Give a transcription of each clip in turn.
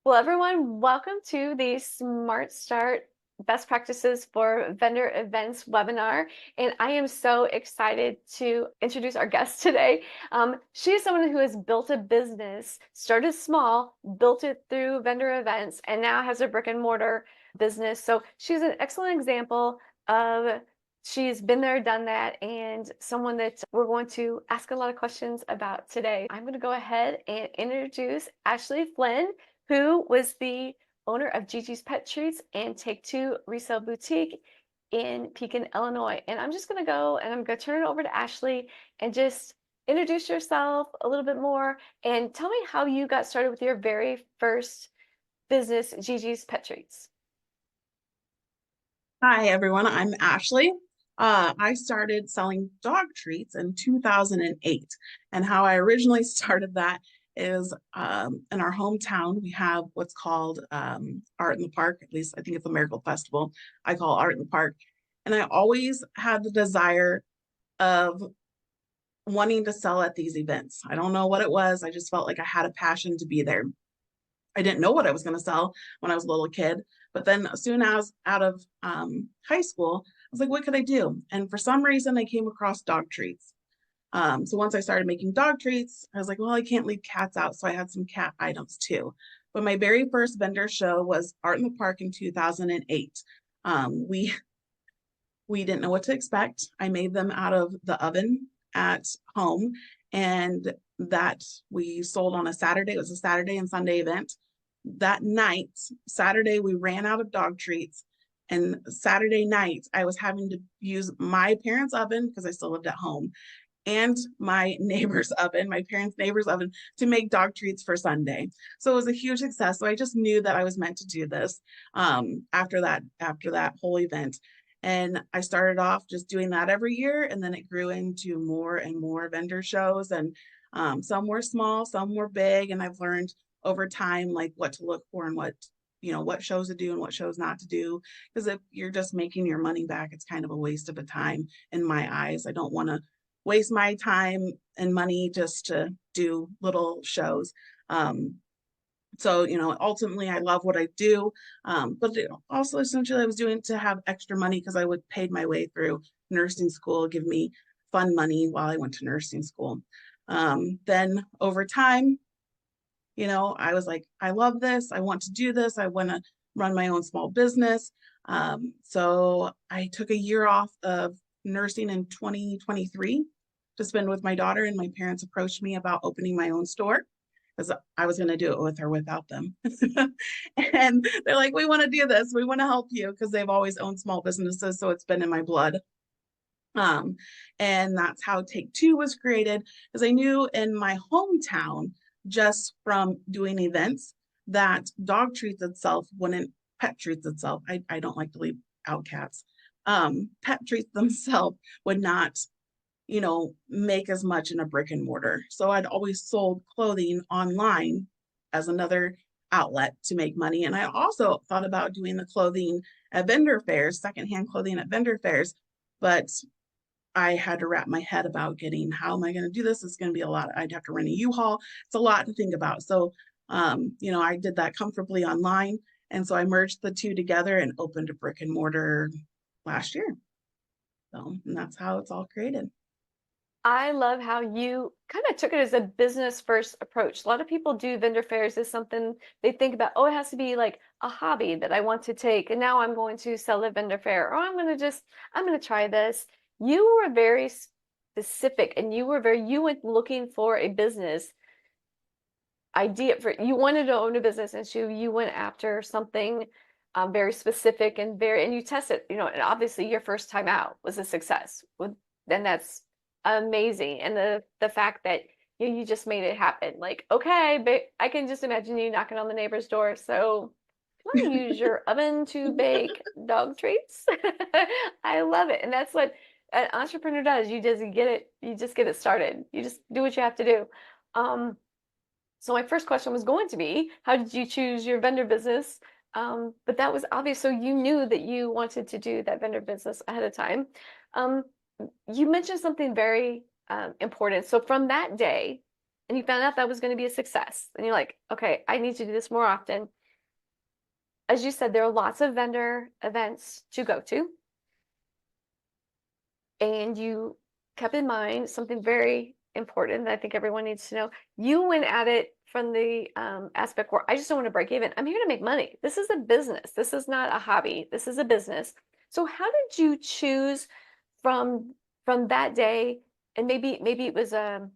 Well, everyone, welcome to the Smart Start Best Practices for Vendor Events webinar. And I am so excited to introduce our guest today. She is someone who has built a business, started small, built it through vendor events, and now has a brick and mortar business. So she's an excellent example of she's been there, done that, and someone that we're going to ask a lot of questions about today. I'm going to go ahead and introduce Ashley Flynn, who was the owner of Gigi's Pet Treats and Take Two Resale Boutique in Pekin, Illinois. And I'm just going to go and I'm going to turn it over to Ashley and just introduce yourself a little bit more and tell me how you got started with your very first business, Gigi's Pet Treats. Hi, everyone. I'm Ashley. I started selling dog treats in 2008. And how I originally started that is in our hometown, we have what's called Art in the Park. At least I think it's a Miracle Festival. I call Art in the Park. And I always had the desire of wanting to sell at these events. I don't know what it was. I just felt like I had a passion to be there. I didn't know what I was going to sell when I was a little kid. But then as soon as out of high school, I was like, what could I do? And for some reason, I came across dog treats. So once I started making dog treats, I was like, well, I can't leave cats out. So I had some cat items too. But my very first vendor show was Art in the Park in 2008. We didn't know what to expect. I made them out of the oven at home, and that we sold on a Saturday. It was a Saturday and Sunday event. That night, Saturday, we ran out of dog treats. And Saturday night, I was having to use my parents' oven because I still lived at home and my neighbor's oven, my parents' neighbor's oven, to make dog treats for Sunday. So it was a huge success. So I just knew that I was meant to do this after that whole event. And I started off just doing that every year, and then it grew into more and more vendor shows. And some were small, some were big, and I've learned over time like what to look for and what shows to do and what shows not to do. Because if you're just making your money back, it's kind of a waste of a time in my eyes. I don't want to waste my time and money just to do little shows. So ultimately I love what I do. But also essentially I was doing it to have extra money because I would pay my way through nursing school, give me fun money while I went to nursing school. Then over time, I was like, I love this. I want to do this. I want to run my own small business. So I took a year off of nursing in 2023 to spend with my daughter, and my parents approached me about opening my own store because I was going to do it with or without them. And they're like, we want to do this. We want to help you because they've always owned small businesses. So it's been in my blood. Um, and that's how Take Two was created, because I knew in my hometown, just from doing events, that dog treats itself wouldn't pet treats itself. I don't like to leave out cats. Pet treats themselves would not, make as much in a brick and mortar. So I'd always sold clothing online as another outlet to make money. And I also thought about doing the clothing at vendor fairs, secondhand clothing at vendor fairs, but I had to wrap my head about getting how am I going to do this? It's going to be a lot. I'd have to rent a U-Haul. It's a lot to think about. So, I did that comfortably online. And so I merged the two together and opened a brick and mortar last year. And that's how it's all created. I love how you kind of took it as a business first approach. A lot of people do vendor fairs as something they think about, oh, it has to be like a hobby that I want to take. And now I'm going to sell a vendor fair, or I'm going to try this. You were very specific and you went looking for a business idea you wanted to own a business. And so you went after something very specific and you tested, and obviously your first time out was a success. Then that's amazing. And the fact that you just made it happen. Like, okay, but I can just imagine you knocking on the neighbor's door. So can I use your oven to bake dog treats? I love it. And that's what an entrepreneur does. You just get it started. You just do what you have to do. Um, so my first question was going to be, how did you choose your vendor business? But that was obvious. So you knew that you wanted to do that vendor business ahead of time. Um, you mentioned something very important. So from that day and you found out that was going to be a success. And you're like, okay, I need to do this more often. As you said, there are lots of vendor events to go to. And you kept in mind something very important that I think everyone needs to know. You went at it from the aspect where I just don't want to break even. I'm here to make money. This is a business. This is not a hobby. This is a business. So how did you choose from that day? And maybe it was a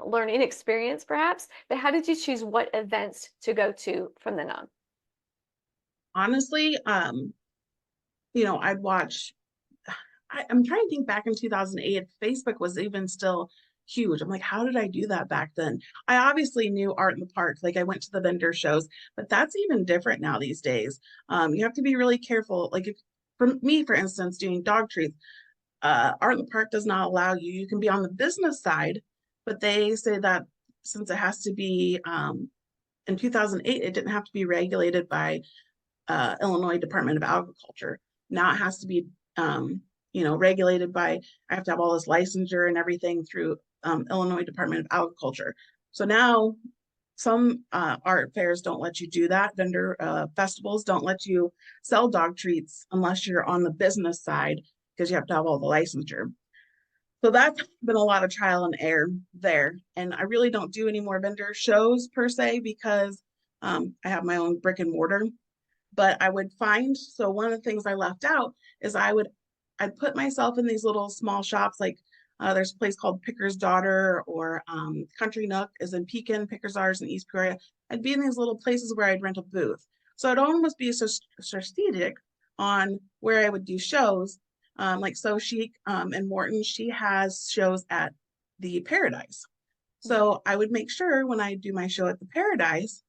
learning experience perhaps, but how did you choose what events to go to from then on? Honestly, I'd watch I'm trying to think back in 2008, Facebook was even still huge. I'm like, how did I do that back then? I obviously knew Art in the Park, like I went to the vendor shows, but that's even different now these days. You have to be really careful. Like if for me, for instance, doing dog treats, Art in the Park does not allow you. You can be on the business side, but they say that since it has to be in 2008, it didn't have to be regulated by Illinois Department of Agriculture. Now it has to be, regulated by, I have to have all this licensure and everything through Illinois Department of Agriculture. So now some art fairs don't let you do that. Vendor festivals don't let you sell dog treats unless you're on the business side because you have to have all the licensure. So that's been a lot of trial and error there. And I really don't do any more vendor shows per se because I have my own brick and mortar, but I would find, so one of the things I left out is I'd put myself in these little small shops, like there's a place called Picker's Daughter, or Country Nook is in Pekin, Picker's Daughter's in East Peoria. I'd be in these little places where I'd rent a booth. So I'd almost be so strategic on where I would do shows. Like So Chic and Morton, she has shows at the Paradise. So I would make sure when I do my show at the Paradise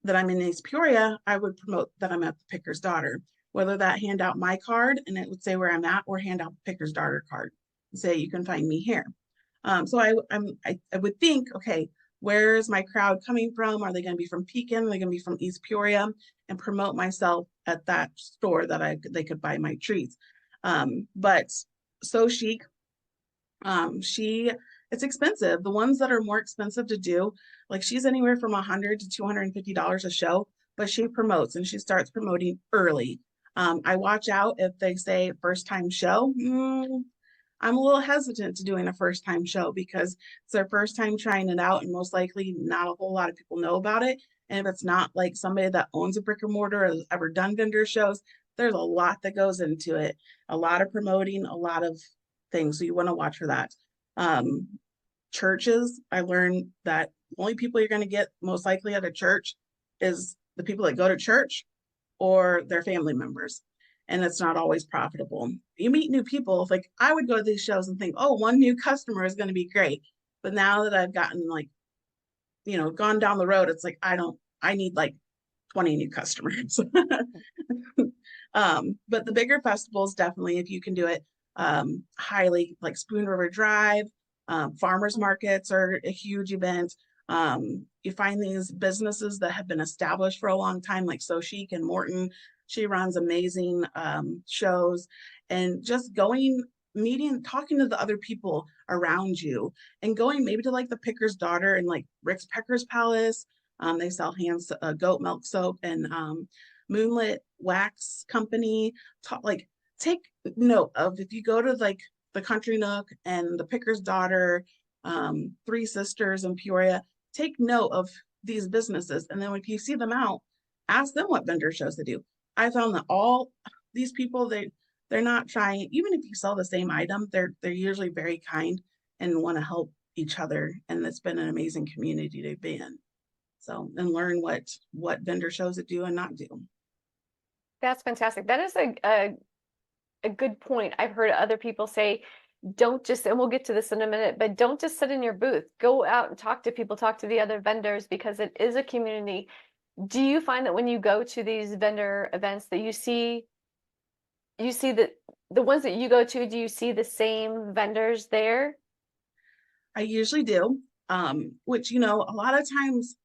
that I'm in East Peoria, I would promote that I'm at the Picker's Daughter, whether that hand out my card and it would say where I'm at, or hand out the Picker's Daughter card and say, you can find me here. So I would think, okay, where's my crowd coming from? Are they going to be from Pekin? Are they going to be from East Peoria? And promote myself at that store that they could buy my treats. But So Chic, it's expensive. The ones that are more expensive to do, like she's anywhere from $100 to $250 a show, but she promotes and she starts promoting early. I watch out if they say first time show. I'm a little hesitant to doing a first time show because it's their first time trying it out, and most likely not a whole lot of people know about it. And if it's not like somebody that owns a brick and mortar or has ever done vendor shows, there's a lot that goes into it, a lot of promoting, a lot of things. So you want to watch for that. Um, Churches, I learned that the only people you're going to get most likely at a church is the people that go to church or their family members. And it's not always profitable. You meet new people. Like I would go to these shows and think, oh, one new customer is going to be great. But now that I've gotten gone down the road, it's like, I need like 20 new customers. But the bigger festivals, definitely, if you can do it, highly, like Spoon River Drive, farmers markets are a huge event. You find these businesses that have been established for a long time, like So Chic and Morton. She runs amazing shows, and just meeting, talking to the other people around you, and going maybe to like the Picker's Daughter and like Rick's Pecker's Palace. They sell goat milk soap and Moonlit Wax Company. Like take note of if you go to like the Country Nook and the Picker's Daughter, Three Sisters in Peoria, take note of these businesses. And then when you see them out, ask them what vendor shows they do. I found that all these people, they're not trying, even if you sell the same item, they're usually very kind and want to help each other. And it's been an amazing community to be in. So, and learn what vendor shows it do and not do. That's fantastic. That is a good point. I've heard other people say, don't just, and we'll get to this in a minute, but don't just sit in your booth. Go out and talk to people, talk to the other vendors, because it is a community. Do you find that when you go to these vendor events that you see that the ones that you go to, do you see the same vendors there? I usually do, which, a lot of times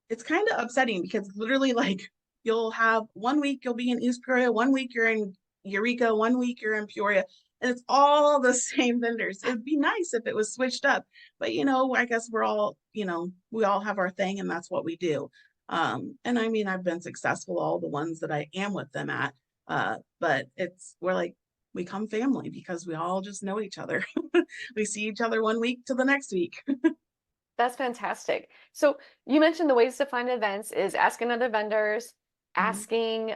it's kind of upsetting because literally like you'll have one week you'll be in East Peoria, one week you're in Eureka, one week you're in Peoria, and it's all the same vendors. It'd be nice if it was switched up, but I guess we're all, we all have our thing and that's what we do. And I mean, I've been successful, all the ones that I am with them at, but we're like, we come family because we all just know each other. We see each other one week to the next week. That's fantastic. So you mentioned the ways to find events is asking other vendors, Mhm. asking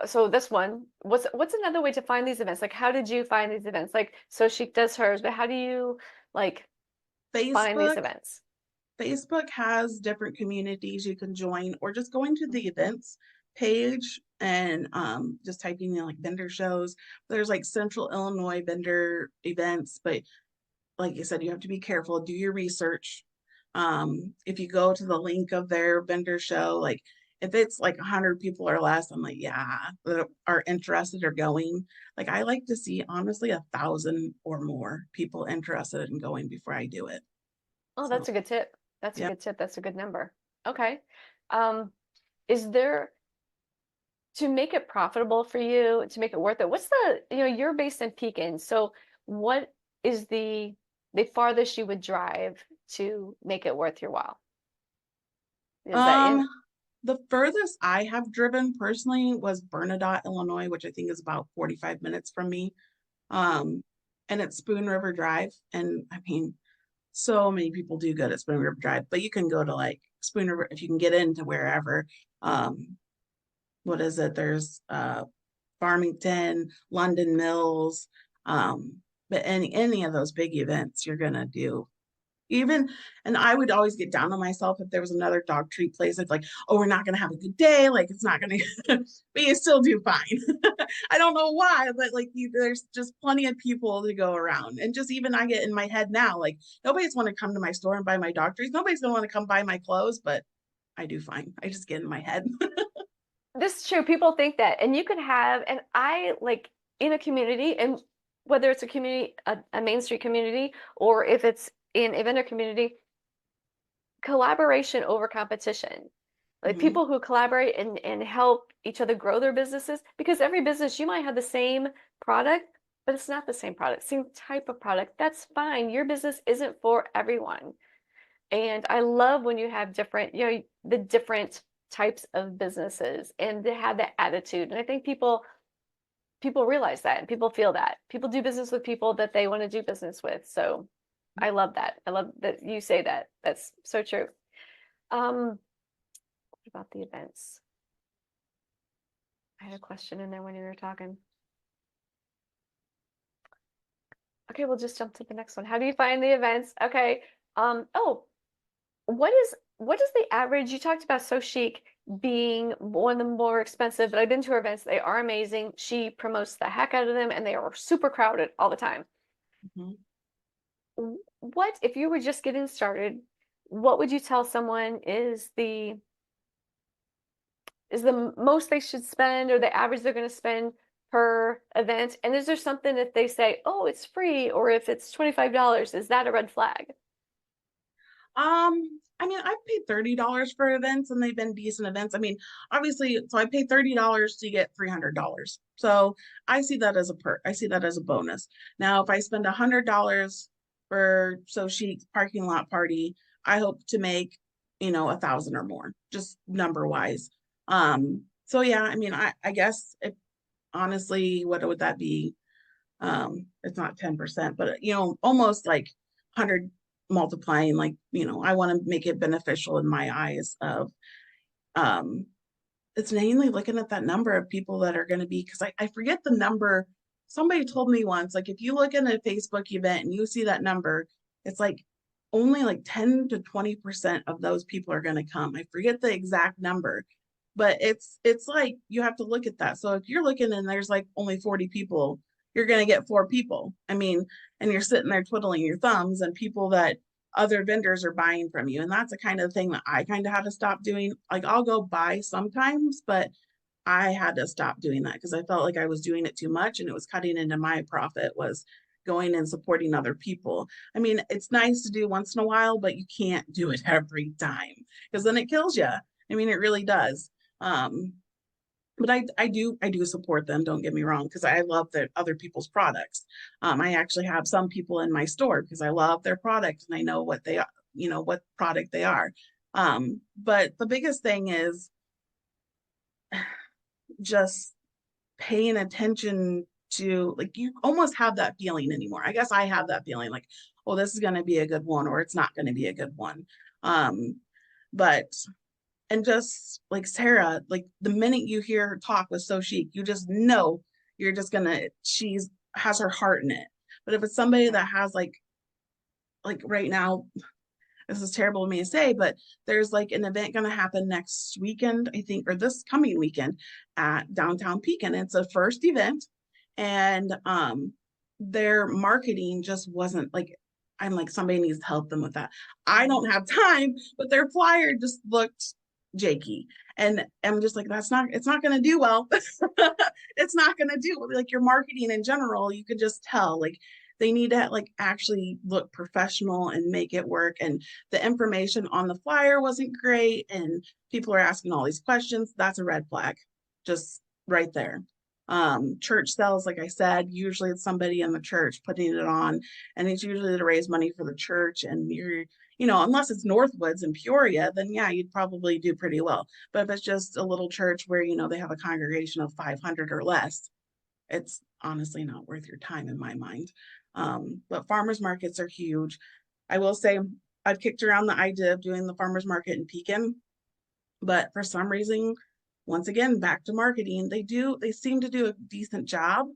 so this one, what's another way to find these events? Like how did you find these events? Like So Chic does hers, but how do you like find these Facebook events? Facebook has different communities you can join, or just going to the events page and just typing in like vendor shows. There's like Central Illinois vendor events, but like you said, you have to be careful, do your research. If you go to the link of their vendor show, like if it's like 100 people or less, I'm like, yeah, that are interested or going. Like I like to see honestly 1,000 or more people interested in going before I do it. Oh, So that's a good tip. That's a yeah. good tip. That's a good number. Okay. Um, is there to make it profitable for you, to make it worth it? You're based in Pekin, so what is the farthest you would drive to make it worth your while? Is that in? Um, the furthest I have driven personally was Bernadotte, Illinois, which I think is about 45 minutes from me. Um, and it's Spoon River Drive. And I mean, so many people do good at Spoon River Drive, but you can go to like Spoon River if you can get into wherever. Um, what is it? There's Farmington, London Mills, but any of those big events you're gonna do. Even, and I would always get down on myself if there was another dog treat place. It's like, oh, we're not gonna have a good day. Like it's not gonna, but you still do fine. I don't know why, but like there's just plenty of people to go around. And just even I get in my head now, like nobody's want to come to my store and buy my dog treats. Nobody's gonna want to come buy my clothes, but I do fine. I just get in my head. This is true. People think that, and you could have, and I like in a community, and whether it's a community, a Main Street community, or if it's in a vendor community, collaboration over competition. Like Mhm. people who collaborate and help each other grow their businesses, because every business you might have the same product, but it's not the same product, same type of product. That's fine. Your business isn't for everyone. And I love when you have different, the different types of businesses and they have that attitude. And I think people realize that and people feel that. People do business with people that they want to do business with. So I love that. I love that you say that. That's so true. What about the events? I had a question in there when you were talking. Okay, we'll just jump to the next one. How do you find the events? Okay. Oh, what is the average? You talked about So Chic being one of the more expensive, but I've been to her events. They are amazing. She promotes the heck out of them and they are super crowded all the time. Mhm. What, if you were just getting started, what would you tell someone is the most they should spend or the average they're going to spend per event? And is there something if they say, oh, it's free, or if it's $25, is that a red flag? I mean, I've paid $30 for events and they've been decent events. I mean, obviously, so I pay $30 to get $300. So I see that as a perk. I see that as a bonus. Now, if I spend $100 for So Chic's parking lot party, I hope to make, 1,000 or more, just number wise. So yeah, I mean, I guess if honestly, what would that be? It's not 10%, but almost like 100 multiplying, like, I want to make it beneficial in my eyes of, um, it's mainly looking at that number of people that are going to be, because I forget the number. Somebody told me once, like, if you look at a Facebook event and you see that number, it's like only like 10 to 20% of those people are going to come. I forget the exact number, but it's like you have to look at that. So if you're looking and there's like only 40 people, you're going to get four people. I mean, and you're sitting there twiddling your thumbs and people that other vendors are buying from you. And that's the kind of thing that I kind of had to stop doing. Like I'll go buy sometimes, but I had to stop doing that because I felt like I was doing it too much and it was cutting into my profit, was going and supporting other people. I mean, it's nice to do once in a while, but you can't do it every time because then it kills you. I mean, it really does. Um, But I do support them, don't get me wrong, because I love their other people's products. I actually have some people in my store because I love their product and I know what they are, what product they are. But the biggest thing is just paying attention to, like, you almost have that feeling anymore. I guess I have that feeling like, oh, this is going to be a good one or it's not going to be a good one. Um, but and just like Sarah, like the minute you hear her talk with So Chic, you just know you're just gonna, she's has her heart in it. But if it's somebody that has like right now, this is terrible of me to say, but there's like an event going to happen next weekend, I think, or this coming weekend at downtown Pekin. It's a first event, and their marketing just wasn't like, I'm like, somebody needs to help them with that. I don't have time, but their flyer just looked jakey. And I'm just like, it's not going to do well. It's not going to do, like, your marketing in general. You could just tell, like, they need to like actually look professional and make it work. And the information on the flyer wasn't great. And people are asking all these questions. That's a red flag, just right there. Church sales, like I said, usually it's somebody in the church putting it on, and it's usually to raise money for the church. And unless it's Northwoods in Peoria, then yeah, you'd probably do pretty well. But if it's just a little church where, they have a congregation of 500 or less, it's honestly not worth your time in my mind. But farmers markets are huge. I will say I've kicked around the idea of doing the farmers market in Pekin, but for some reason, once again, back to marketing, they seem to do a decent job,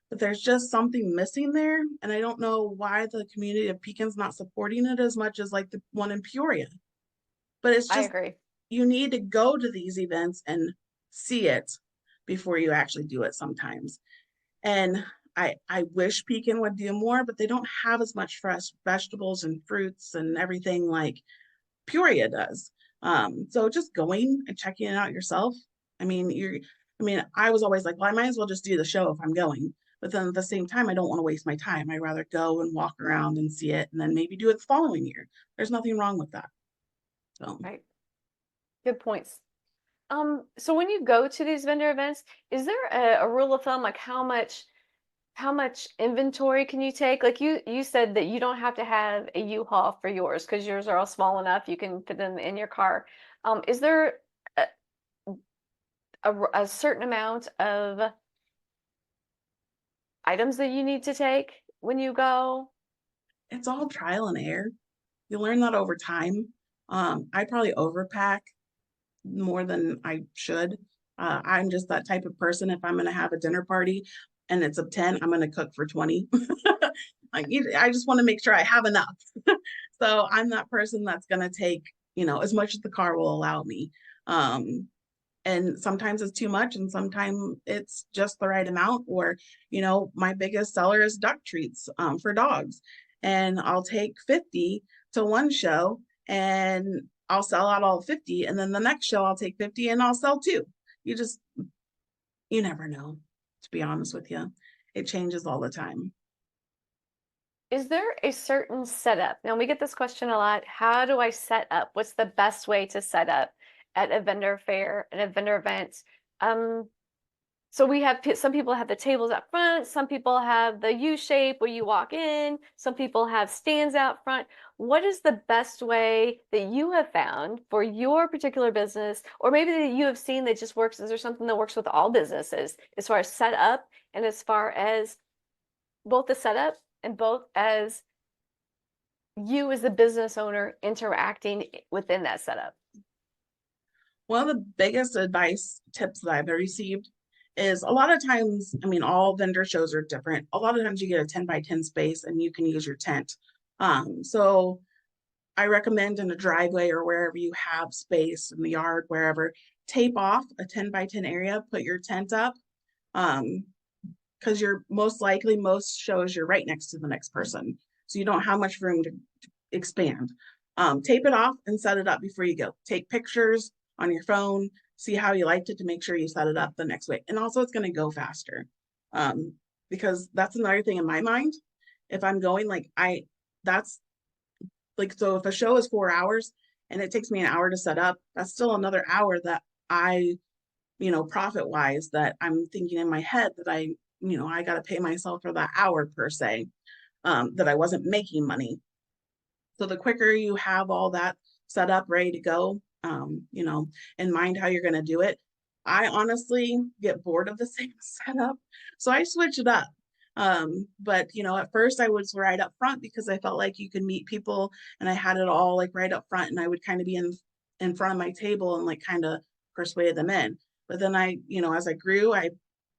but there's just something missing there. And I don't know why the community of Pekin's not supporting it as much as like the one in Peoria. But it's I just, agree. you need to go to these events and see it before you actually do it sometimes. And I wish Pekin would do more, but they don't have as much fresh vegetables and fruits and everything like Peoria does. So just going and checking it out yourself. I mean, I was always like, well, I might as well just do the show if I'm going. But then at the same time, I don't want to waste my time. I'd rather go and walk around and see it and then maybe do it the following year. There's nothing wrong with that. So Right. Good points. So when you go to these vendor events, is there a rule of thumb, like how much inventory can you take? Like you said that you don't have to have a U-Haul for yours because yours are all small enough you can fit them in your car. Is there a, a certain amount of items that you need to take when you go? it's all trial and error. You learn that over time. I probably overpack more than I should. I'm just that type of person. If I'm going to have a dinner party and it's of 10, I'm going to cook for 20. I just want to make sure I have enough. So I'm that person that's going to take, as much as the car will allow me. And sometimes it's too much and sometimes it's just the right amount. Or, my biggest seller is duck treats for dogs. And I'll take 50 to one show and I'll sell out all 50. And then the next show I'll take 50 and I'll sell two. You just, you never know, to be honest with you. It changes all the time. Is there a certain setup? Now we get this question a lot. How do I set up? What's the best way to set up at a vendor fair, at a vendor event? Um, So we have some people have the tables up front, some people have the U shape where you walk in, some people have stands out front. What is the best way that you have found for your particular business, or maybe that you have seen that just works? Is there something that works with all businesses as far as setup and as far as both the setup and both as you as the business owner interacting within that setup? One of the biggest advice tips that I've received is, a lot of times, all vendor shows are different. A lot of times you get a 10 by 10 space and you can use your tent. So I recommend in a driveway or wherever you have space in the yard, wherever, tape off a 10 by 10 area, put your tent up. Because you're most likely, most shows, you're right next to the next person. So you don't have much room to expand. Tape it off and set it up before you go. Take pictures on your phone, see how you liked it to make sure you set it up the next way. And also it's going to go faster. Because that's another thing in my mind. If I'm going, that's like, so if a show is 4 hours and it takes me an hour to set up, that's still another hour that I profit wise, that I'm thinking in my head that I got to pay myself for that hour per se, that I wasn't making money. So the quicker you have all that set up, ready to go, in mind how you're going to do it. I honestly get bored of the same setup, so I switch it up. But at first I was right up front because I felt like you could meet people, and I had it all like right up front, and I would kind of be in front of my table and like kind of persuade them in. But then as I grew, I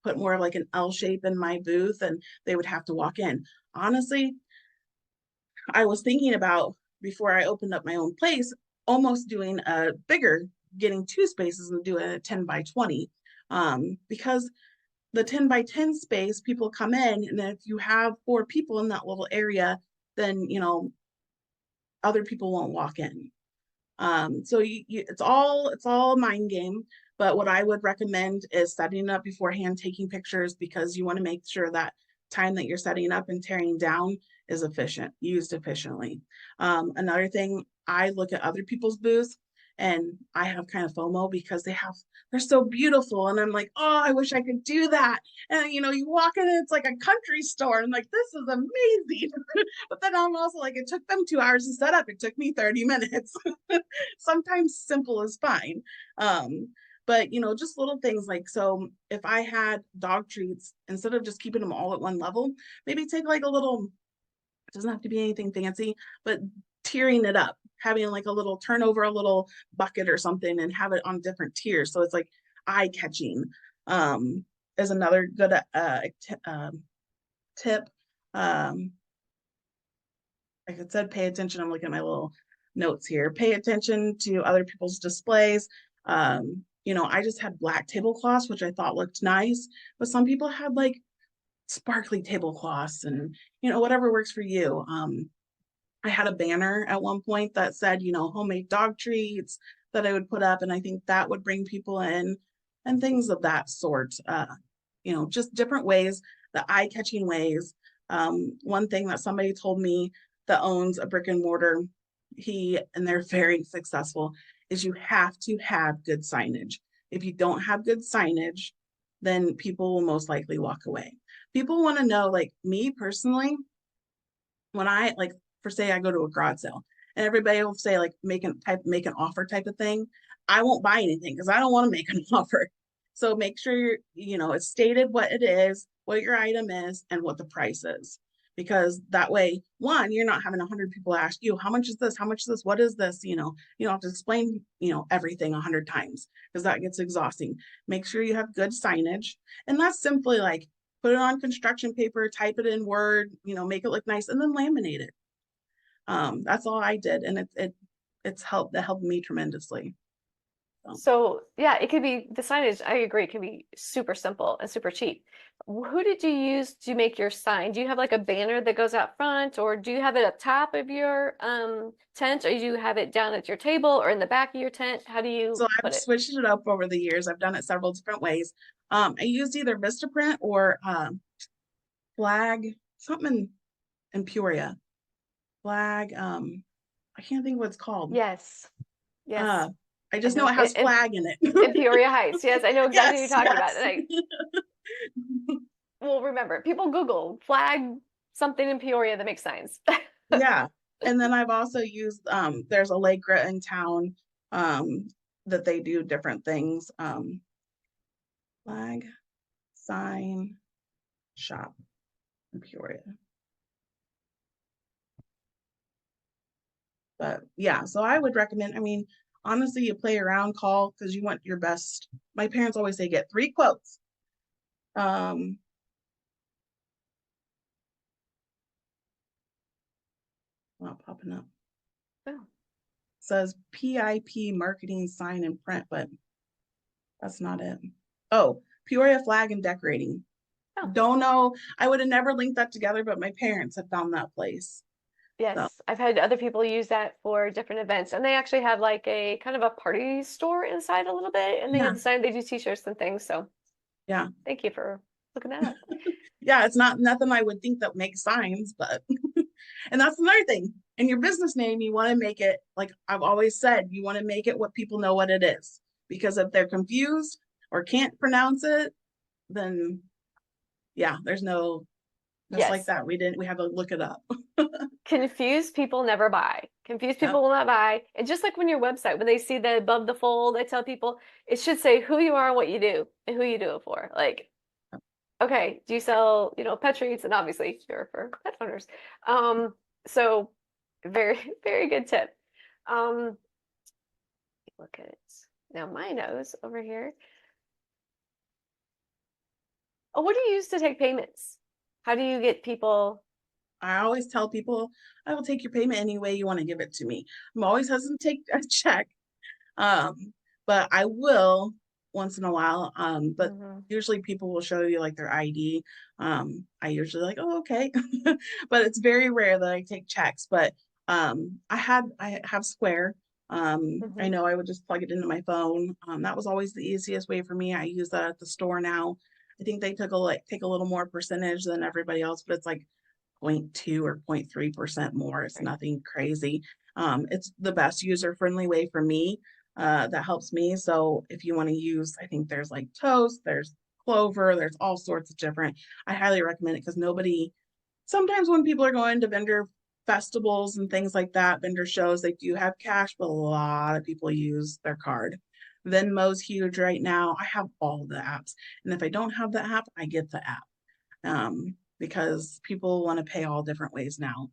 put more of like an L shape in my booth, and they would have to walk in. Honestly, I was thinking about, before I opened up my own place, almost doing a bigger, getting two spaces and doing a 10 by 20. Because the 10 by 10 space, people come in, and if you have four people in that little area, then, other people won't walk in. So it's all mind game. But what I would recommend is setting it up beforehand, taking pictures, because you want to make sure that time that you're setting up and tearing down is used efficiently. Another thing, I look at other people's booths, and I have kind of FOMO because they're so beautiful, and I'm like, oh, I wish I could do that. And you walk in, and it's like a country store, and like, this is amazing. But then I'm also like, it took them 2 hours to set up. It took me 30 minutes. Sometimes simple is fine. But just little things like, so if I had dog treats, instead of just keeping them all at one level, maybe take like a little, it doesn't have to be anything fancy, but tiering it up, having like a little turnover, a little bucket or something, and have it on different tiers. So it's like eye catching, is another good tip. Like I said, pay attention. I'm looking at my little notes here. Pay attention to other people's displays. I just had black tablecloths, which I thought looked nice, but some people had like sparkly tablecloths, and whatever works for you. I had a banner at one point that said, homemade dog treats, that I would put up, and I think that would bring people in, and things of that sort. Just different ways, the eye-catching ways. One thing that somebody told me that owns a brick and mortar, and they're very successful, is you have to have good signage. If you don't have good signage, then people will most likely walk away. People want to know, like me personally, when I like, for say I go to a garage sale, and everybody will say like make an offer type of thing. I won't buy anything because I don't want to make an offer. So make sure it's stated what it is, what your item is, and what the price is. Because that way, one, you're not having 100 people ask you, how much is this? How much is this? What is this? You don't have to explain, everything 100 times, because that gets exhausting. Make sure you have good signage. And that's simply like, put it on construction paper, type it in Word, make it look nice, and then laminate it. That's all I did, and that helped me tremendously. So yeah, it could be the signage. I agree. It can be super simple and super cheap. Who did you use to make your sign? Do you have like a banner that goes out front, or do you have it up top of your tent, or do you have it down at your table or in the back of your tent? How do you So put I've it? switched it up over the years. I've done it several different ways. I used either Vistaprint or Flag, something in Peoria. Flag, I can't think what it's called. Yes. Yes. Uh, I I just know know. it has flag in In it. Peoria Heights. Yes, I know exactly what you're Yes, talking about. yes. And I will remember. People Google flag something in Peoria that makes signs. Yeah. And then I've also used, there's a Allegra in town, that they do different things. Flag, sign, shop in Peoria. But yeah, so I would recommend, honestly, you play around, call, because you want your best. My parents always say get 3 quotes. Um, not popping up. Oh. Says PIP marketing sign and print, but that's not it. Oh, Peoria flag and decorating. Oh. Don't know. I would have never linked that together, but my parents have found that place. So Yes, I've had other people use that for different events, and they actually have like a kind of a party store inside a little bit, and they have yeah, the sign, they do t-shirts and things. So yeah. thank you for looking that up. Yeah, it's not nothing I would think that makes signs, but and that's another thing. In your business name, you want to make it, like I've always said, you want to make it what people know what it is. Because if they're confused, or can't pronounce it, then yeah, there's no, just like Yes. that. We had to look it up. Confused people never buy. Confused Yep. people will not buy. And just like when your website, when they see the above the fold, I tell people it should say who you are and what you do and who you do it for. Like, okay, do you sell, pet treats? And obviously you're for pet owners. Um, so very, very good tip. Um, look at it. Now my nose over here. Oh, what do you use to take payments? How do you get people? I always tell people I will take your payment any way you want to give it to me. I'm always hesitant to take a check. Um, but I will once in a while. But Mhm. usually people will show you like their ID. I usually like, oh, okay. But it's very rare that I take checks. But I have Square. I Mhm. know I would just plug it into my phone. That was always the easiest way for me. I use that at the store now. I think they take a little more percentage than everybody else, but it's like 0.2 or 0.3% more. It's Right. nothing crazy. It's the best user friendly way for me. That helps me. So if you want to use, I think there's like Toast, there's Clover, there's all sorts of different. I highly recommend it because nobody, sometimes when people are going to vendor festivals and things like that, vendor shows, they do have cash, but a lot of people use their card. Venmo's huge right now. I have all the apps. And if I don't have the app, I get the app, because people want to pay all different ways now.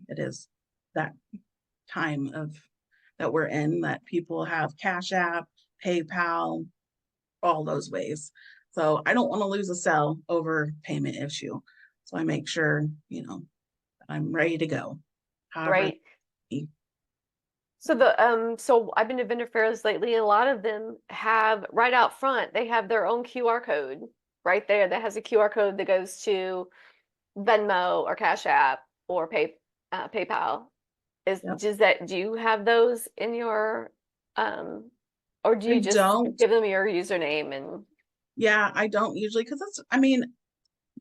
It is that time of that we're in that people have Cash App, PayPal, all those ways. So I don't want to lose a sale over payment issue. So I make sure, I'm ready to go. However, Right. So I've been to vendor fairs lately. A lot of them have right out front, they have their own QR code right there that has a QR code that goes to Venmo or Cash App or PayPal. yep. Do you have those in your or do I you just don't. give them your username and Yeah, I don't usually because I mean,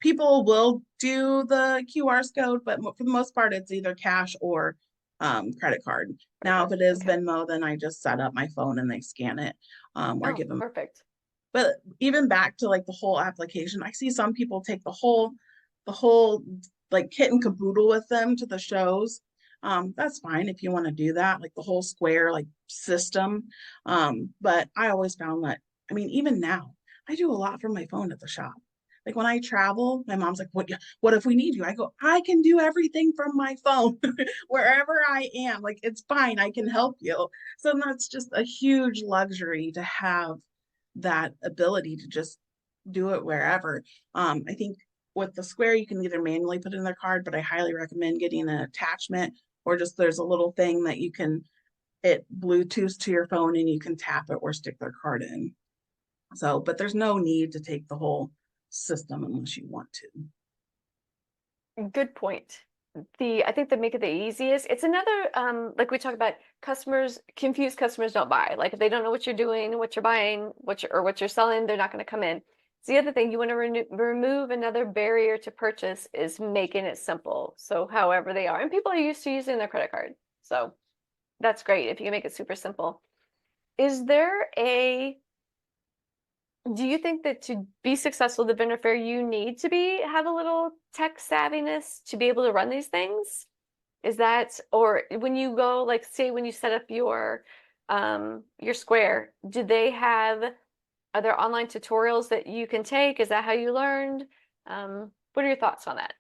people will do the QR code, but for the most part, it's either cash or credit card. credit Now, if card? it is Okay. Venmo, then I just set up my phone and they scan it, or Oh, give them. perfect. But even back to like the whole application, I see some people take the whole like kit and caboodle with them to the shows. That's fine if you want to do that, like the whole Square like system. But I always found that, I mean, even now, I do a lot from my phone at the shop. Like when I travel, my mom's like, what if we need you? I go, I can do everything from my phone wherever I am. Like it's fine, I can help you. So that's just a huge luxury to have that ability to just do it wherever. I think with the Square, you can either manually put in their card, but I highly recommend getting an attachment, or just there's a little thing that you can, it Bluetooths to your phone and you can tap it or stick their card in. So, but there's no need to take the whole system unless you want to. Good point. I think they make it the easiest. It's another like we talk about confused customers don't buy. Like if they don't know what you're doing, what you're buying, what you're selling, they're not going to come in. It's the other thing you want to remove another barrier to purchase is making it simple. So however they are, and people are used to using their credit card. So that's great if you can make it super simple. Is there a Do you think that to be successful at the vendor fair, you need to have a little tech savviness to be able to run these things? Is that, or when you go, like, say, when you set up your Square, are there online tutorials that you can take? Is that how you learned? What are your thoughts on that?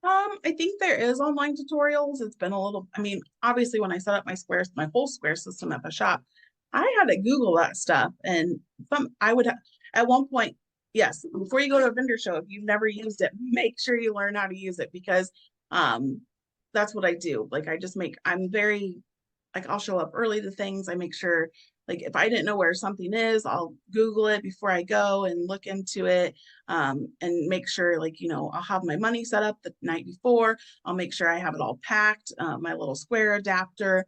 I think there is online tutorials. It's been a little, I mean, obviously when I set up my whole Square system at the shop, I had to Google that stuff. And I would have, at one point, yes, before you go to a vendor show, if you've never used it, make sure you learn how to use it, because um, that's what I do. Like I'm very, like I'll show up early to things. I make sure, like if I didn't know where something is, I'll Google it before I go and look into it, and make sure, like, I'll have my money set up the night before. I'll make sure I have it all packed, my little Square adapter,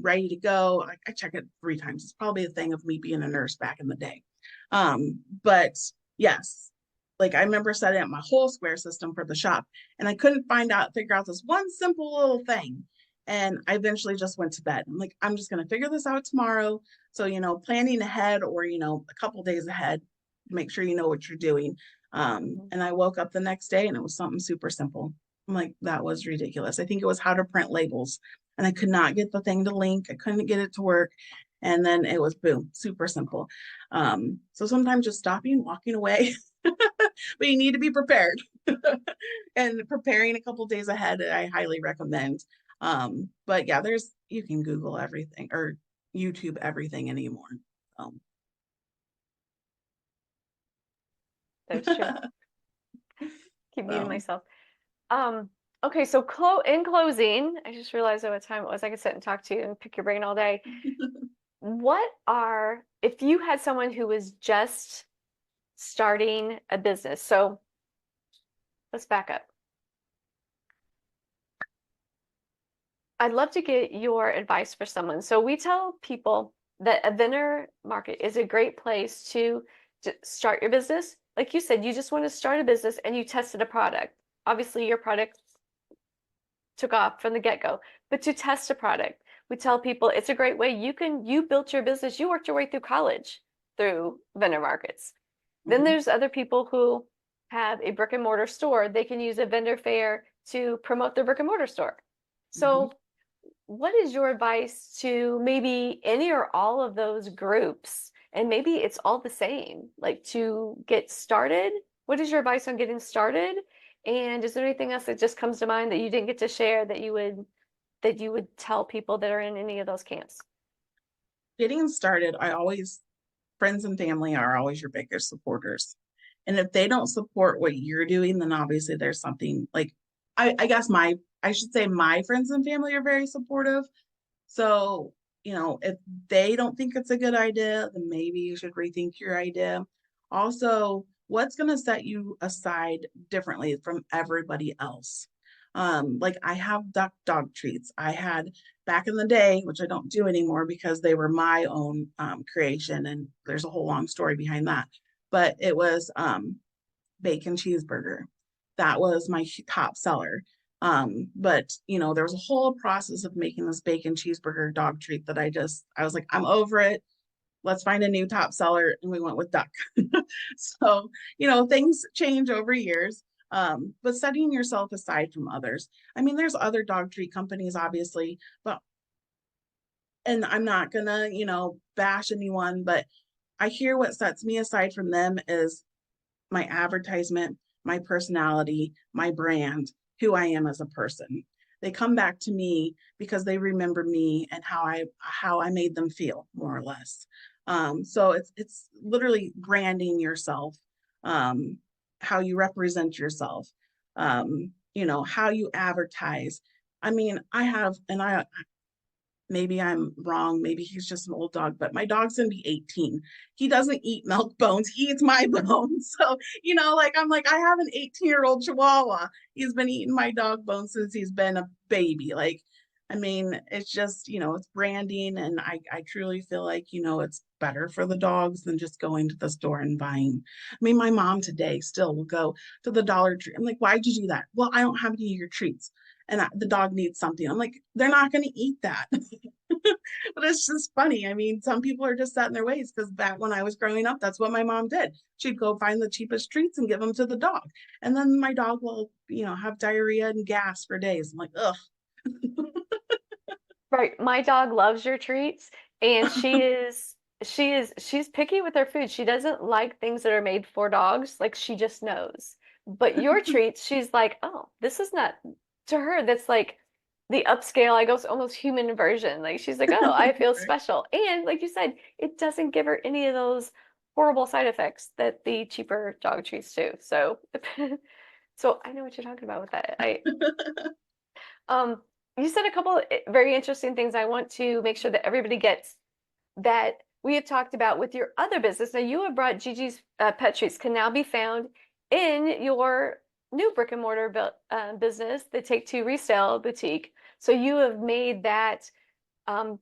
ready to go. I check it 3 times. It's probably a thing of me being a nurse back in the day. But yes, like I remember setting up my whole Square system for the shop, and I couldn't figure out this one simple little thing. And I eventually just went to bed. I'm like, I'm just going to figure this out tomorrow. So, planning ahead or, a couple days ahead, make sure you know what you're doing. Mhm. And I woke up the next day and it was something super simple. I'm like, that was ridiculous. I think it was how to print labels. And I could not get the thing to link. I couldn't get it to work. And then it was boom, super simple. So sometimes just stopping, walking away, but you need to be prepared. And preparing a couple days ahead, I highly recommend. But yeah, you can Google everything or YouTube everything anymore. Um, That's true. Keep muting so myself. Um, okay, so in closing, I just realized what time it was. I could sit and talk to you and pick your brain all day. If you had someone who was just starting a business, so let's back up. I'd love to get your advice for someone. So we tell people that a vendor market is a great place to start your business. Like you said, you just want to start a business and you tested a product. Obviously, your product took off from the get-go, but to test a product, we tell people it's a great way you built your business, you worked your way through college through vendor markets. Then mhm, there's other people who have a brick and mortar store. They can use a vendor fair to promote their brick and mortar store. mhm. So what is your advice to maybe any or all of those groups? And maybe it's all the same, like to get started. What is your advice on getting started? And is there anything else that just comes to mind that you didn't get to share that you would tell people that are in any of those camps? Getting started, friends and family are always your biggest supporters. And if they don't support what you're doing, then obviously there's something like, I guess I should say my friends and family are very supportive. So, if they don't think it's a good idea, then maybe you should rethink your idea. Also, what's going to set you aside differently from everybody else? Like I have dog treats. I had back in the day, which I don't do anymore because they were my own creation, and there's a whole long story behind that. But it was bacon cheeseburger. That was my top seller. But there was a whole process of making this bacon cheeseburger dog treat that I was like, I'm over it. Let's find a new top seller. And we went with duck. So, things change over years. But setting yourself aside from others. I mean, there's other dog treat companies, obviously, but and I'm not gonna, bash anyone, but I hear what sets me aside from them is my advertisement, my personality, my brand, who I am as a person. They come back to me because they remember me and how I made them feel, more or less. So it's literally branding yourself, um, how you represent yourself, how you advertise. I mean, maybe I'm wrong. Maybe he's just an old dog, but my dog's gonna be 18. He doesn't eat milk bones. He eats my bones. So, I'm like, I have an 18-year-old Chihuahua. He's been eating my dog bones since he's been a baby. Like, I mean, it's just, it's branding. And I truly feel like, it's better for the dogs than just going to the store and buying. I mean, my mom today still will go to the Dollar Tree. I'm like, why'd you do that? Well, I don't have any of your treats and the dog needs something. I'm like, they're not going to eat that. But it's just funny. I mean, some people are just set in their ways because back when I was growing up, that's what my mom did. She'd go find the cheapest treats and give them to the dog. And then my dog will, have diarrhea and gas for days. I'm like, ugh. Right. My dog loves your treats and she's picky with her food. She doesn't like things that are made for dogs. Like she just knows. But your treats, she's like, "Oh, this is not," to her, that's like the upscale, I guess almost human version. Like she's like, "Oh, I feel Right. special." And like you said, it doesn't give her any of those horrible side effects that the cheaper dog treats do. So so I know what you're talking about with that. Um, you said a couple very interesting things I want to make sure that everybody gets that we have talked about with your other business. Now, you have brought Gigi's Pet Treats can now be found in your new brick and mortar business, the Take Two Resale boutique. So you have made that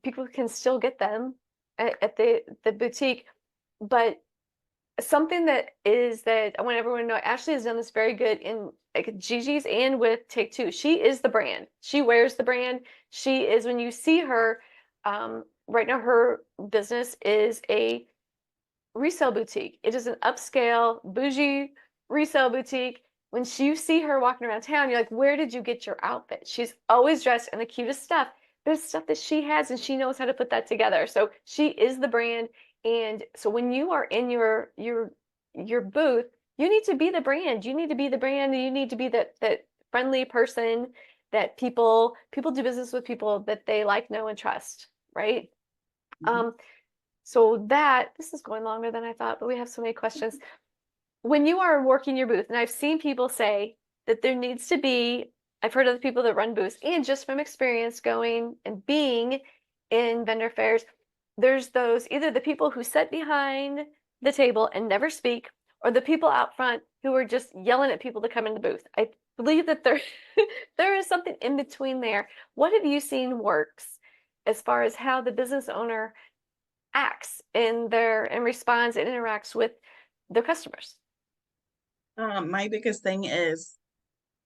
people can still get them at the boutique, but something that I want everyone to know, Ashley has done this very good like Gigi's and with Take Two. She is the brand. She wears the brand. She is, when you see her, right now her business is a resale boutique. It is an upscale, bougie resale boutique. When you see her walking around town, you're like, where did you get your outfit? She's always dressed in the cutest stuff, but it's stuff that she has and she knows how to put that together. So she is the brand. And so when you are in your booth, you need to be the brand. You need to be the brand. And you need to be that friendly person that people do business with people that they like, know, and trust, right? Mhm. Um, so this is going longer than I thought, but we have so many questions. When you are working your booth, and I've seen people say that there needs to be, I've heard other people that run booths, and just from experience going and being in vendor fairs, there's those either the people who sit behind the table and never speak, or the people out front who are just yelling at people to come in the booth. I believe that there there is something in between there. What have you seen works as far as how the business owner acts in their and responds and interacts with their customers? My biggest thing is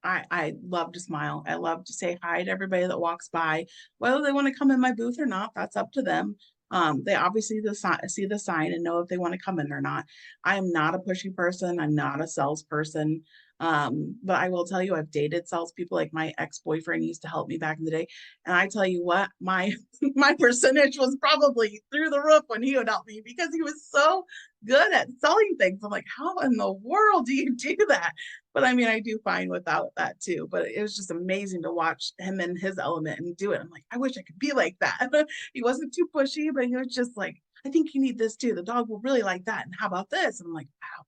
I love to smile. I love to say hi to everybody that walks by, whether they want to come in my booth or not. That's up to them. They obviously see the sign and know if they want to come in or not. I am not a pushy person. I'm not a salesperson. But I will tell you, I've dated salespeople. Like my ex-boyfriend used to help me back in the day, and I tell you what, my my percentage was probably through the roof when he would help me because he was so good at selling things. I'm like, how in the world do you do that? But I mean, I do fine without that too. But it was just amazing to watch him in his element and do it. I'm like, I wish I could be like that. He wasn't too pushy, but he was just like, I think you need this too. The dog will really like that. And how about this? And I'm like, wow.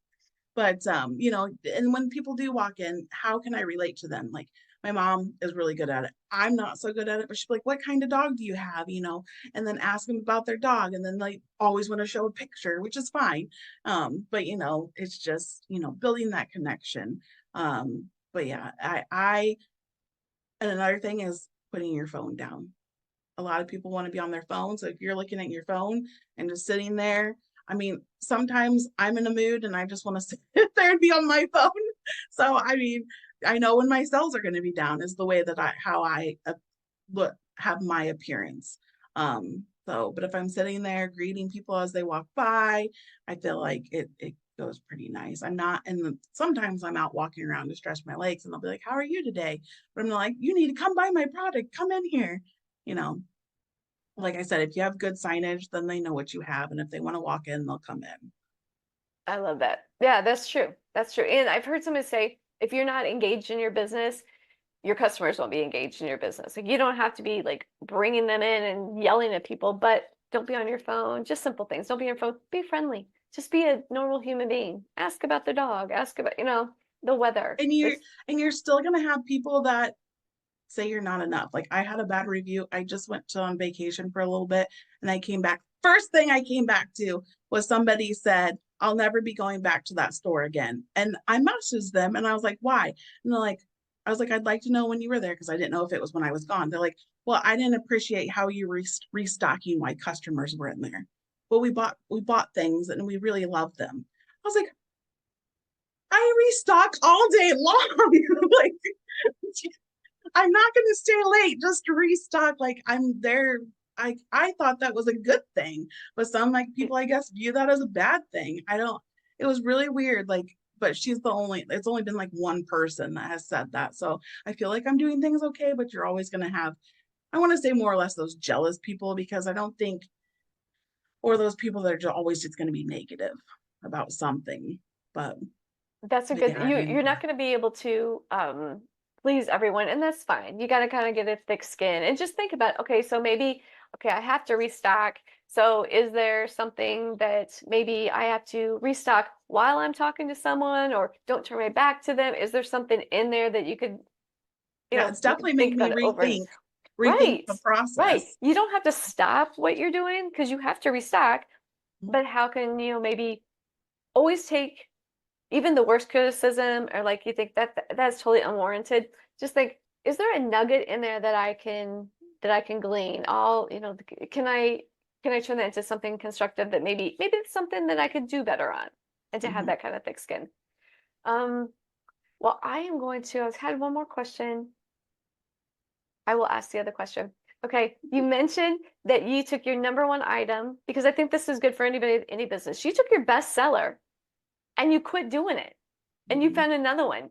But and when people do walk in, how can I relate to them? Like my mom is really good at it. I'm not so good at it, but she's like, what kind of dog do you have? And then ask them about their dog. And then like always want to show a picture, which is fine. But it's just, building that connection. But yeah, and another thing is putting your phone down. A lot of people want to be on their phone. So if you're looking at your phone and just sitting there, I mean, sometimes I'm in a mood and I just want to sit there and be on my phone. So I mean, I know when my cells are going to be down is the way that how I look have my appearance. But if I'm sitting there greeting people as they walk by, I feel like it goes pretty nice. I'm not, and sometimes I'm out walking around to stretch my legs, and they'll be like, "How are you today?" But I'm like, "You need to come buy my product. Come in here." You know, like I said, if you have good signage, then they know what you have, and if they want to walk in, they'll come in. I love that. Yeah, that's true. That's true. And I've heard somebody say, if you're not engaged in your business, your customers won't be engaged in your business. Like you don't have to be like bringing them in and yelling at people, but don't be on your phone. Just simple things. Don't be on your phone. Be friendly. Just be a normal human being. Ask about the dog. Ask about, the weather. And you're There's and you're still gonna have people that say you're not enough. Like I had a bad review. I just went to on vacation for a little bit and I came back. First thing I came back to was somebody said, I'll never be going back to that store again. And I messaged them and I was like, why? And they're like, I was like, I'd like to know when you were there because I didn't know if it was when I was gone. They're like, well, I didn't appreciate how you were restocking while customers were in there. Well, we bought things and we really loved them. I was like, I restock all day long. Like I'm not going to stay late just to restock. Like I'm there. I thought that was a good thing, but some like people I guess view that as a bad thing. I don't. It was really weird. Like, but she's the only. It's only been like one person that has said that. So I feel like I'm doing things okay, but you're always going to have. I want to say more or less those jealous people because I don't think, or those people that are just always just going to be negative about something. But That's a but good, yeah, I mean, you're not going to be able to please everyone, and that's fine. You got to kind of get a thick skin and just think about, okay, so maybe, okay, I have to restock. So is there something that maybe I have to restock while I'm talking to someone, or don't turn my back to them? Is there something in there that yeah, it's you could definitely think made me about it over and rethink right, the right. process. You don't have to stop what you're doing because you have to restock, but how can you maybe always take even the worst criticism or like you think that's totally unwarranted, just think, is there a nugget in there that I can glean? Can I turn that into something constructive that maybe it's something that I could do better on, and to have Mhm. that kind of thick skin. Um, Well, I am going to, I had one more question. I will ask the other question. Okay, you mentioned that you took your number one item because I think this is good for anybody, any business. You took your best seller and you quit doing it and you Mhm. found another one.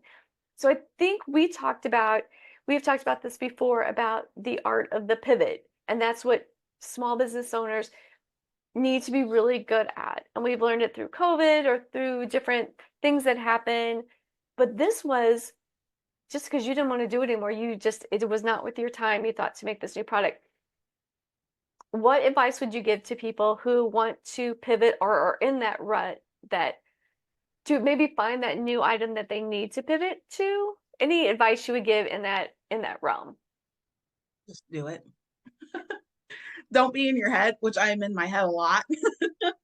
So I think we've talked about this before about the art of the pivot. And that's what small business owners need to be really good at. And we've learned it through COVID or through different things that happen. But this was just because you didn't want to do it anymore, it was not with your time, you thought to make this new product. What advice would you give to people who want to pivot or are in that rut that to maybe find that new item that they need to pivot to? Any advice you would give in that realm? Just do it. Don't be in your head, which I am in my head a lot.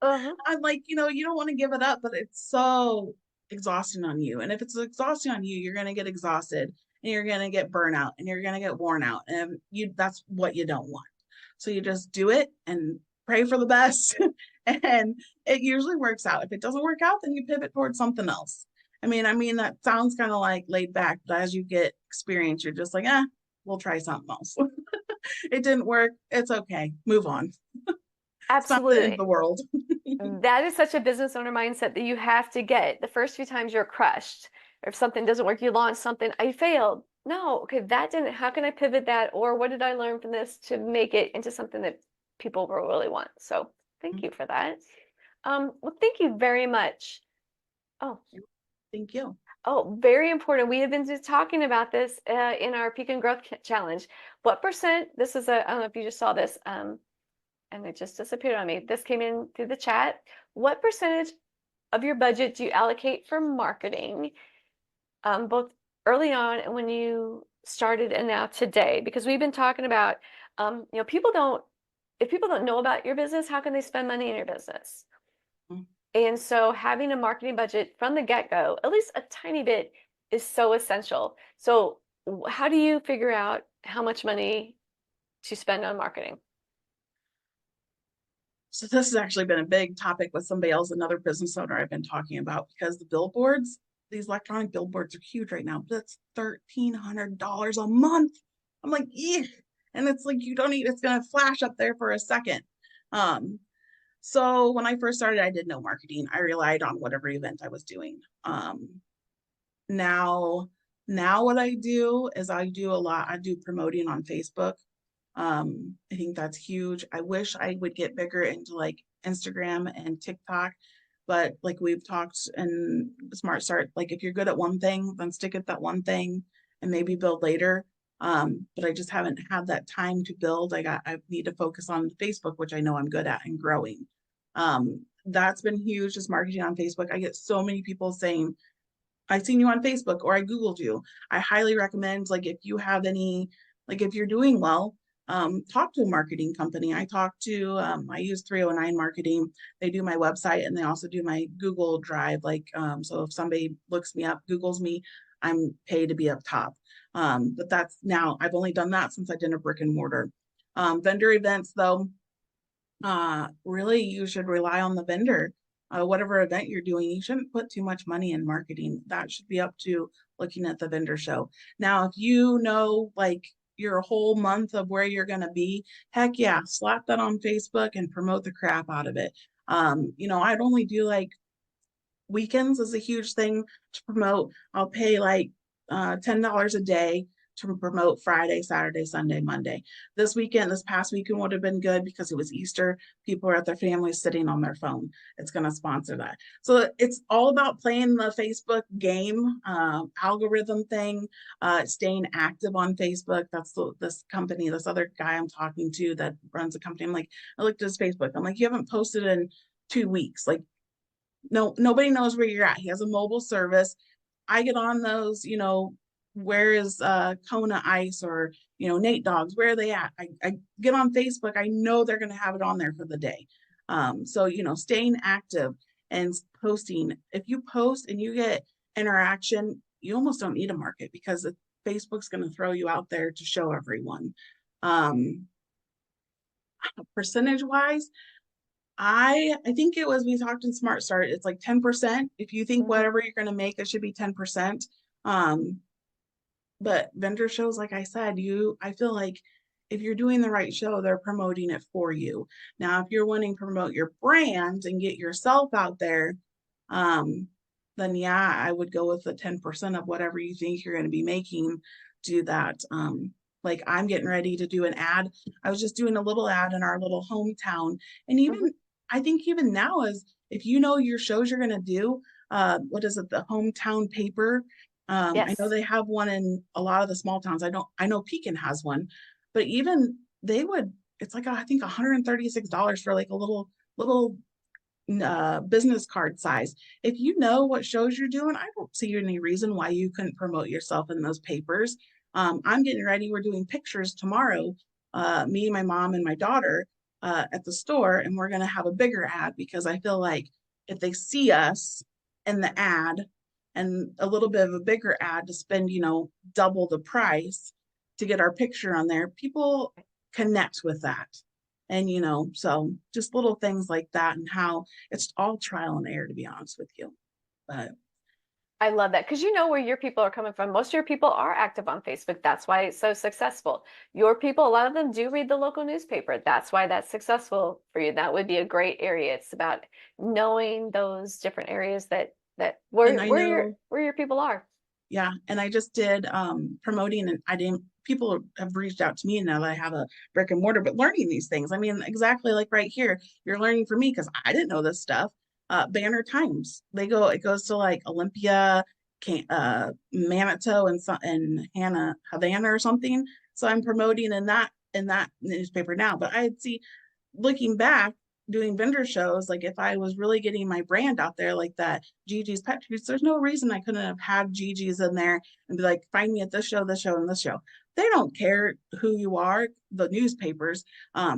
Uh-huh. I'm like, you don't want to give it up, but it's so exhausting on you. And if it's exhausting on you, you're going to get exhausted and you're going to get burnout and you're going to get worn out. And that's what you don't want. So you just do it and pray for the best. And it usually works out. If it doesn't work out, then you pivot towards something else. I mean, that sounds kind of like laid back, but as you get experience, you're just like, we'll try something else. It didn't work. It's okay. Move on. It's not the end of Absolutely. the world. That is such a business owner mindset that you have to get. The first few times you're crushed. Or if something doesn't work, you launch something, I failed. No, okay, that didn't, how can I pivot that? Or what did I learn from this to make it into something that people will really want? So thank you for that. Well, thank you very much. Oh, Thank you. oh, very important. We have been just talking about this in our Pekin Growth Challenge. What percent, this is a, I don't know if you just saw this, and it just disappeared on me. This came in through the chat. What percentage of your budget do you allocate for marketing, both early on and when you started and now today? Because we've been talking about, people don't, if people don't know about your business, how can they spend money in your business? And so having a marketing budget from the get-go, at least a tiny bit, is so essential. So how do you figure out how much money to spend on marketing? So this has actually been a big topic with somebody else, another business owner I've been talking about because the billboards, these electronic billboards are huge right now, but it's $1,300 a month. I'm like, eek. And it's like you don't need it's gonna flash up there for a second. Um, so when I first started, I did no marketing. I relied on whatever event I was doing. Now now what I do is I do promoting on Facebook. I think that's huge. I wish I would get bigger into like Instagram and TikTok, but like we've talked in Smart Start, like if you're good at one thing, then stick at that one thing and maybe build later. But I just haven't had that time to build. I need to focus on Facebook, which I know I'm good at and growing. That's been huge, just marketing on Facebook. I get so many people saying, I seen you on Facebook or I Googled you. I highly recommend, like, if you have any, like, if you're doing well, talk to a marketing company. I use 309 Marketing. They do my website and they also do my Google Drive. So if somebody looks me up, Googles me, I'm paid to be up top. But that's now, I've only done that since I did a brick and mortar. Vendor events, though, really you should rely on the vendor. Whatever event you're doing, you shouldn't put too much money in marketing. That should be up to looking at the vendor show. Now, if you know like your whole month of where you're going to be, heck yeah, slap that on Facebook and promote the crap out of it. I'd only do like weekends is a huge thing to promote. I'll pay like $10 a day to promote Friday, Saturday, Sunday, Monday. This past weekend would have been good because it was Easter. People are at their families sitting on their phone. It's going to sponsor that. So it's all about playing the Facebook game, algorithm thing, staying active on Facebook. This company, this other guy I'm talking to that runs a company. I'm like, I looked at his Facebook. I'm like, you haven't posted in 2 weeks. Like, no, nobody knows where you're at. He has a mobile service. I get on those, where is Kona Ice or Nate Dogs, where are they at? I get on Facebook. I know they're gonna have it on there for the day. So staying active and posting. If you post and you get interaction, you almost don't need a market because Facebook's gonna throw you out there to show everyone. Um, Percentage wise, I think it was we talked in Smart Start. It's like 10%. If you think Mhm. whatever you're going to make, it should be 10%. Um, but vendor shows, like I said, I feel like if you're doing the right show, they're promoting it for you. Now, if you're wanting to promote your brand and get yourself out there, um, then yeah, I would go with the 10% of whatever you think you're going to be making, do that. Like I'm getting ready to do an ad. I was just doing a little ad in our little hometown. And even Mhm. I think even now is if you know your shows you're going to do, what is it, the hometown paper? I know Yes. they have one in a lot of the small towns. I know Pekin has one, but even they would, it's like, I think $136 for like a little business card size. If you know what shows you're doing, I don't see any reason why you couldn't promote yourself in those papers. I'm getting ready. We're doing pictures tomorrow, me, my mom, and my daughter at the store, and we're going to have a bigger ad because I feel like if they see us in the ad and a little bit of a bigger ad to spend, double the price to get our picture on there, people connect with that. And, so just little things like that and how it's all trial and error, to be honest with you. But I love that because you know where your people are coming from. Most of your people are active on Facebook. That's why it's so successful. Your people, a lot of them do read the local newspaper. That's why that's successful for you. That would be a great area. It's about knowing those different areas that and I know, where your people are. yeah, and I just did promoting, and I didn't people have reached out to me now that I have a brick and mortar, but learning these things. I mean, exactly like right here, you're learning from me because I didn't know this stuff. Banner Times. It goes to like Olympia, Manitou, and Havana or something. So I'm promoting in that newspaper now. But I'd see looking back, doing vendor shows, like if I was really getting my brand out there like that, Gigi's Pet Treats, there's no reason I couldn't have had Gigi's in there and be like, find me at this show, and this show. They don't care who you are, the newspapers,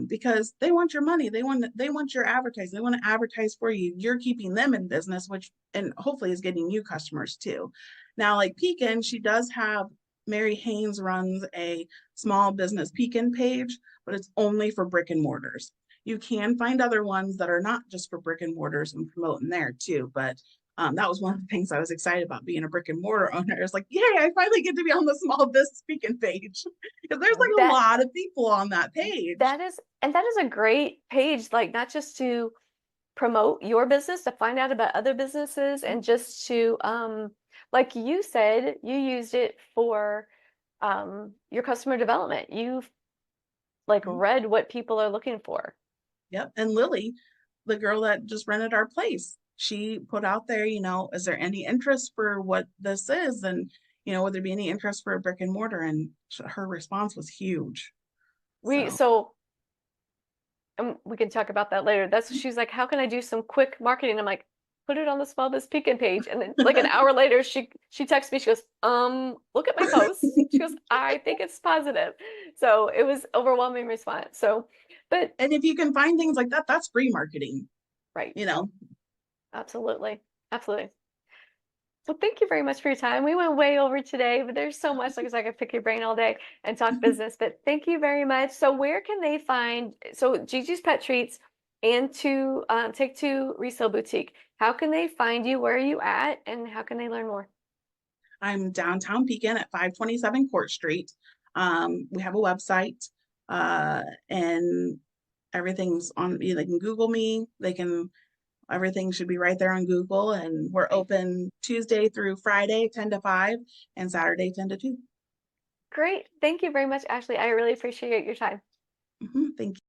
because they want your money. They want your advertising. They want to advertise for you. You're keeping them in business, which and hopefully is getting you customers too. Now, like Pekin, she does have Mary Haynes runs a small business Pekin page, but it's only for brick and mortars. You can find other ones that are not just for brick and mortars and promoting there too. But that was one of the things I was excited about being a brick and mortar owner. It's like, yay, I finally get to be on the small business speaking page because there's like a That lot of people on that page. that is a great page, like not just to promote your business, to find out about other businesses, and just to like you said, you used it for your customer development. You've like Mhm. read what people are looking for. Yep. And Lily, the girl that just rented our place, she put out there, is there any interest for what this is? And, would there be any interest for a brick and mortar? And her response was huge. We So, so we can talk about that later. That's she's like, how can I do some quick marketing? I'm like, put it on the small biz Pekin page. And then like an hour later, she texts me. She goes, look at my posts. She goes, I think it's positive. So it was overwhelming response. So, but and if you can find things like that, that's free marketing, right, you know. absolutely, absolutely. Well, thank you very much for your time. We went way over today, but there's so much. Like I said, I could pick your brain all day and talk business. But thank you very much. So, where can they find Gigi's Pet Treats and to take to Resale Boutique? How can they find you? Where are you at? And how can they learn more? I'm downtown Pekin at 527 Court Street. We have a website, and everything's on. They can Google me. Everything should be right there on Google. And we're Great. open Tuesday through Friday, 10 to 5, and Saturday, 10 to 2. Great. Thank you very much, Ashley. I really appreciate your time. Thank you.